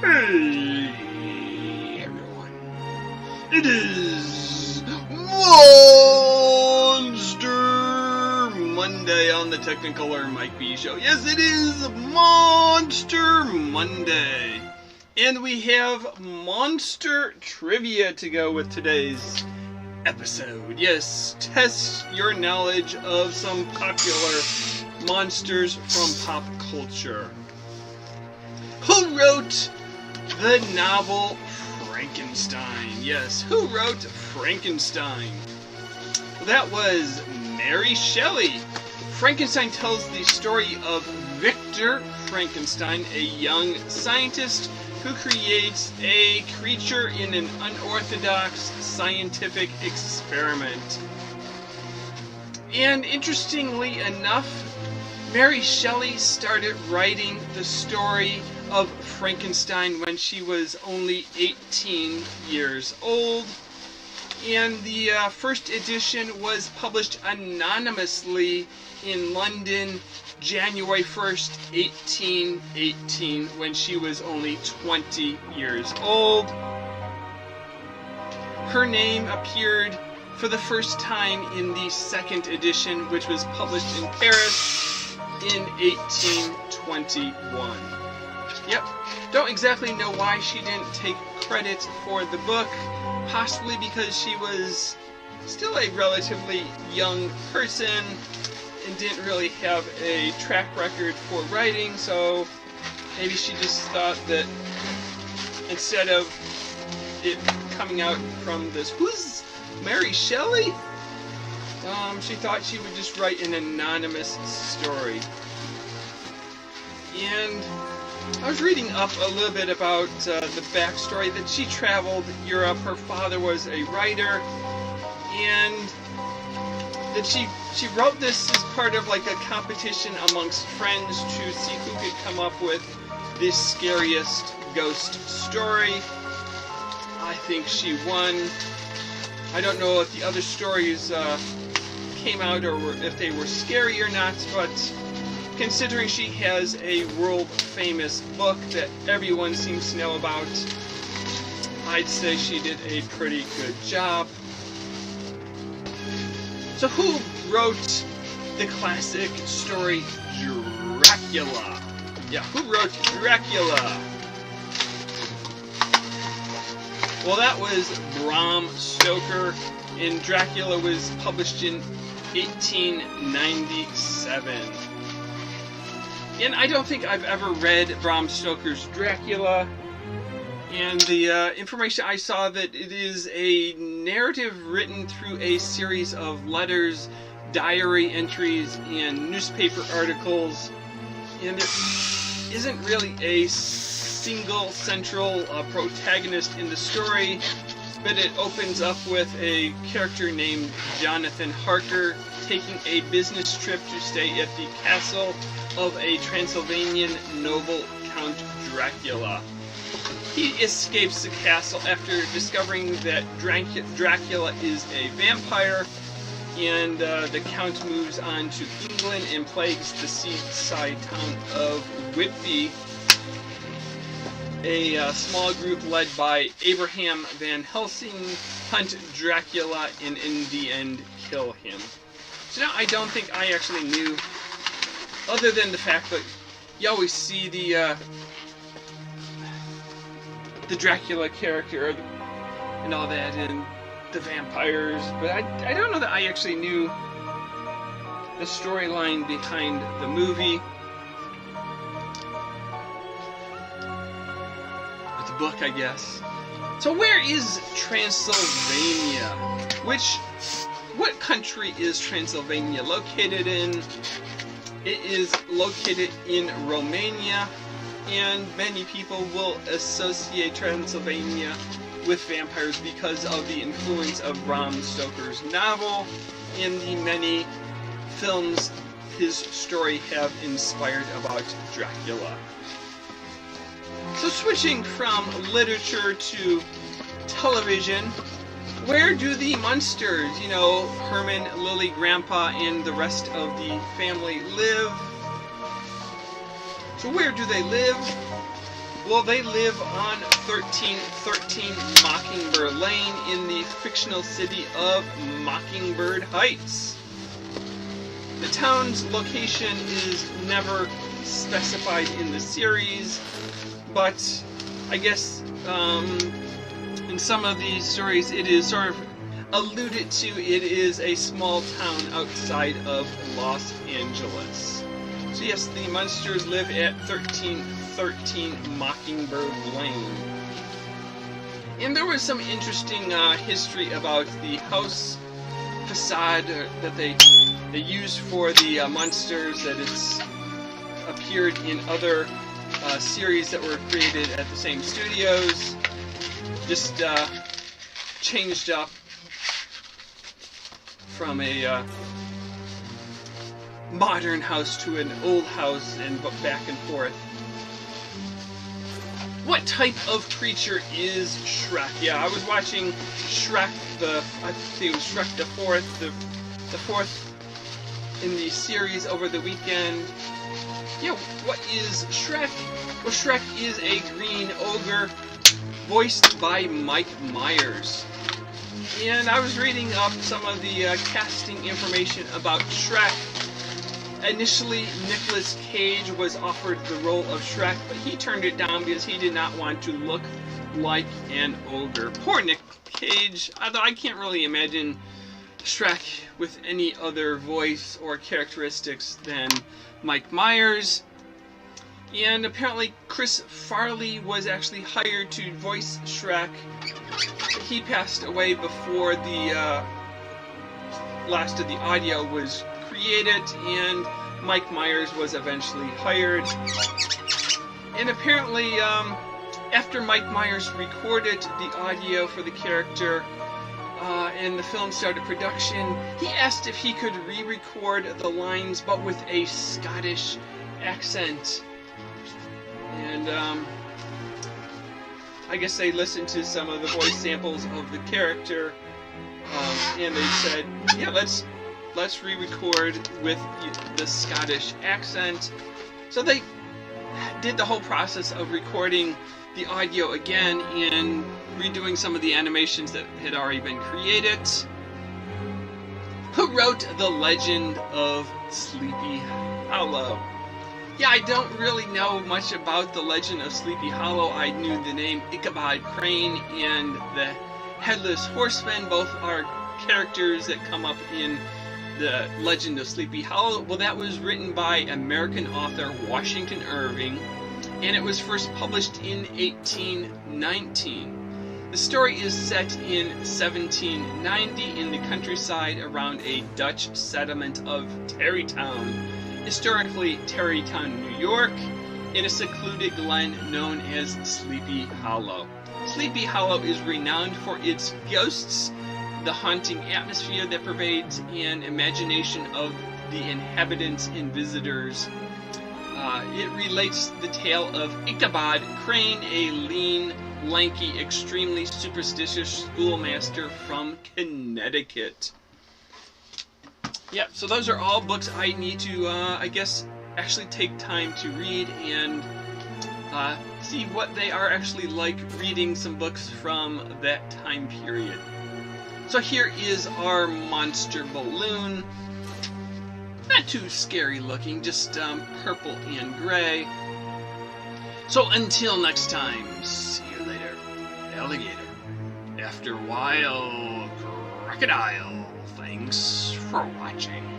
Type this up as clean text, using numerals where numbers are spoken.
Hey everyone, it is Monster Monday on the Technicolor Mike B show. Yes, it is Monster Monday. And we have monster trivia to go with today's episode. Yes, test your knowledge of some popular monsters from pop culture. Who wrote the novel Frankenstein? Yes, who wrote Frankenstein? Well, that was Mary Shelley. Frankenstein tells the story of Victor Frankenstein, a young scientist who creates a creature in an unorthodox scientific experiment. And interestingly enough, Mary Shelley started writing the story of Frankenstein when she was only 18 years old, and the first edition was published anonymously in London January 1st, 1818, when she was only 20 years old. Her name appeared for the first time in the second edition, which was published in Paris in 1821. Yep, don't exactly know why she didn't take credit for the book, possibly because she was still a relatively young person and didn't really have a track record for writing, so maybe she just thought that instead of it coming out from this, who's Mary Shelley? She thought she would just write an anonymous story. And I was reading up a little bit about the backstory, that she traveled Europe, her father was a writer, and that she wrote this as part of like a competition amongst friends to see who could come up with the scariest ghost story. I think she won. I don't know if the other stories came out or if they were scary or not, but considering she has a world-famous book that everyone seems to know about, I'd say she did a pretty good job. So who wrote the classic story Dracula? Yeah, who wrote Dracula? Well, that was Bram Stoker, and Dracula was published in 1897. And I don't think I've ever read Bram Stoker's Dracula, and the information I saw that it is a narrative written through a series of letters, diary entries, and newspaper articles, and there isn't really a single central protagonist in the story, but it opens up with a character named Jonathan Harker taking a business trip to stay at the castle of a Transylvanian noble, Count Dracula. He escapes the castle after discovering that Dracula is a vampire, and the Count moves on to England and plagues the seaside town of Whitby. A small group led by Abraham Van Helsing hunt Dracula and in the end kill him. So now I don't think I actually knew, other than the fact that you always see the Dracula character and all that, and the vampires, but I don't know that I actually knew the storyline behind the movie. Or the book, I guess. So where is Transylvania? What country is Transylvania located in? It is located in Romania, and many people will associate Transylvania with vampires because of the influence of Bram Stoker's novel and the many films his story have inspired about Dracula. So switching from literature to television, where do the Munsters, Herman, Lily, Grandpa, and the rest of the family live? So where do they live? Well, they live on 1313 Mockingbird Lane in the fictional city of Mockingbird Heights. The town's location is never specified in the series, but I guess in some of these stories it is sort of alluded to. It is a small town outside of Los Angeles. So yes, the Munsters live at 1313 Mockingbird Lane. And there was some interesting history about the house facade that they used for the Munsters, that it's appeared in other series that were created at the same studios, just changed up from a modern house to an old house and back and forth. What type of creature is Shrek? Yeah, I was watching Shrek, I think it was Shrek the fourth in the series over the weekend. Yeah, what is Shrek? Well, Shrek is a green ogre voiced by Mike Myers. And I was reading up some of the casting information about Shrek. Initially, Nicolas Cage was offered the role of Shrek, but he turned it down because he did not want to look like an ogre. Poor Nick Cage, although I can't really imagine Shrek with any other voice or characteristics than Mike Myers. And apparently Chris Farley was actually hired to voice Shrek. He passed away before the last of the audio was created, and Mike Myers was eventually hired. And apparently after Mike Myers recorded the audio for the character and the film started production, he asked if he could re-record the lines but with a Scottish accent. And I guess they listened to some of the voice samples of the character, and they said, yeah, let's re-record with the Scottish accent. So they did the whole process of recording the audio again and redoing some of the animations that had already been created. Who wrote The Legend of Sleepy Hollow? Yeah, I don't really know much about The Legend of Sleepy Hollow. I knew the name Ichabod Crane and the Headless Horseman. Both are characters that come up in The Legend of Sleepy Hollow. Well, that was written by American author Washington Irving, and it was first published in 1819. The story is set in 1790 in the countryside around a Dutch settlement of Tarrytown, historically Tarrytown, New York, in a secluded glen known as Sleepy Hollow. Sleepy Hollow is renowned for its ghosts, the haunting atmosphere that pervades an imagination of the inhabitants and visitors. It relates the tale of Ichabod Crane, a lean, lanky, extremely superstitious schoolmaster from Connecticut. Yeah, so those are all books I need to, I guess, actually take time to read and see what they are actually like reading some books from that time period. So here is our monster balloon. Not too scary looking, just purple and gray. So until next time, see you later, alligator. After a while, crocodile. Thanks for watching.